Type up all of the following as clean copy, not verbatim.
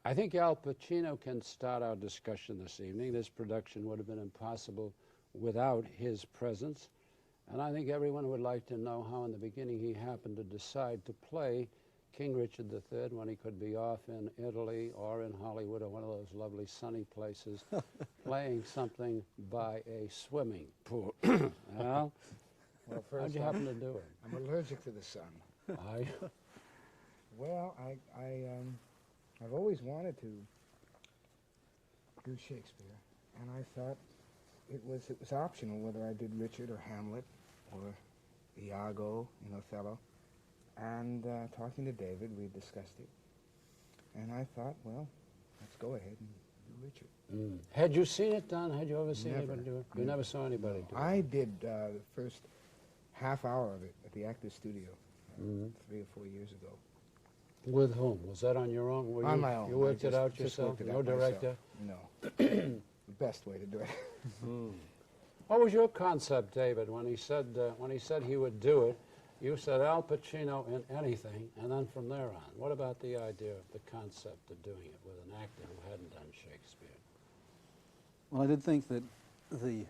I think Al Pacino can start our discussion this evening. This production would have been impossible without his presence. And I think everyone would like to know how in the beginning he happened to decide to play King Richard III when he could be off in Italy or in Hollywood or one of those lovely sunny places playing something by a swimming pool. Al, Well, first, how'd you happen to do it? I'm allergic to the sun. I, Well, I've always wanted to do Shakespeare, and I thought it was optional whether I did Richard or Hamlet or Iago in Othello. And talking to David, we discussed it, and I thought, well, let's go ahead and do Richard. Had you seen it done? Had you ever seen Never. anybody do it? You never saw anybody do it? I did the first half hour of it at the Actors Studio 3 or 4 years ago. With whom? Was that on your own? Were On you, my own. You worked I it out just yourself? worked it No out director? myself. No. The best way to do it. What was your concept, David, when he said he would do it? You said Al Pacino in anything, and then from there on. What about the idea of the concept of doing it with an actor who hadn't done Shakespeare? Well, I did think that the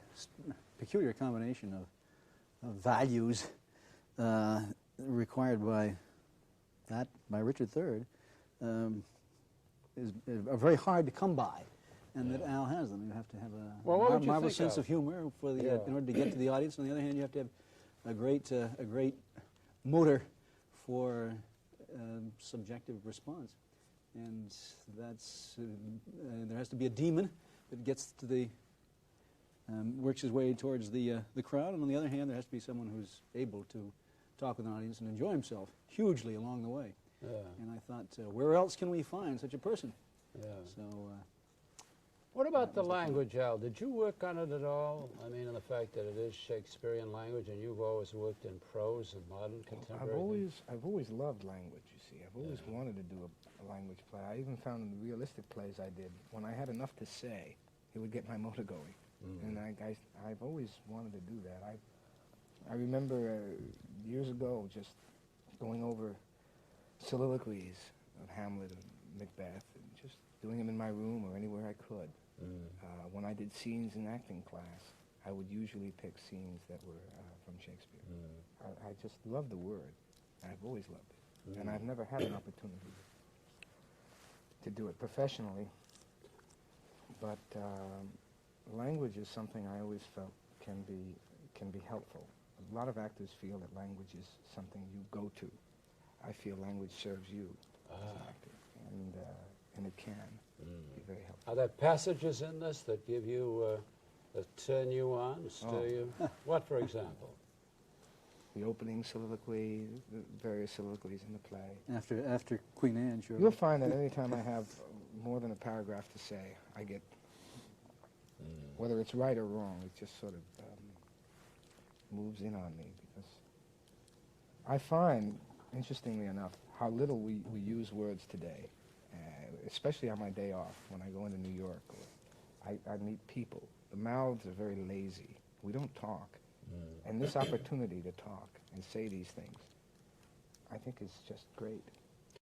peculiar combination of values required by Richard III are very hard to come by, and that Al has them. You have to have a marvelous sense of humor for the in order to get to the audience. On the other hand, you have to have a great motor for subjective response, and that's there has to be a demon that gets to the works his way towards the crowd, and on the other hand, there has to be someone who's able to talk with an audience and enjoy himself hugely along the way. And I thought, where else can we find such a person? So. What about the language, Al? Did you work on it at all? I mean, in the fact that it is Shakespearean language, and you've always worked in prose and modern contemporary. I've always loved language. You see, I've always wanted to do a language play. I even found in the realistic plays I did, when I had enough to say, it would get my motor going. And I've always wanted to do that. I remember years ago just going over soliloquies of Hamlet and Macbeth, and just doing them in my room or anywhere I could. When I did scenes in acting class, I would usually pick scenes that were from Shakespeare. I just love the word. I've always loved it. And I've never had an opportunity to do it professionally. But language is something I always felt can be helpful. A lot of actors feel that language is something you go to. I feel language serves you as an actor, and it can be very helpful. Are there passages in this that give you, that turn you on, stir you? What, for example? The opening soliloquy, the various soliloquies in the play. After Queen Anne, sure. You'll find that any time I have more than a paragraph to say, I get, whether it's right or wrong, it just sort of moves in on me, because I find, interestingly enough, how little we use words today, especially on my day off when I go into New York. Or I meet people. The mouths are very lazy. We don't talk. And this opportunity to talk and say these things, I think is just great.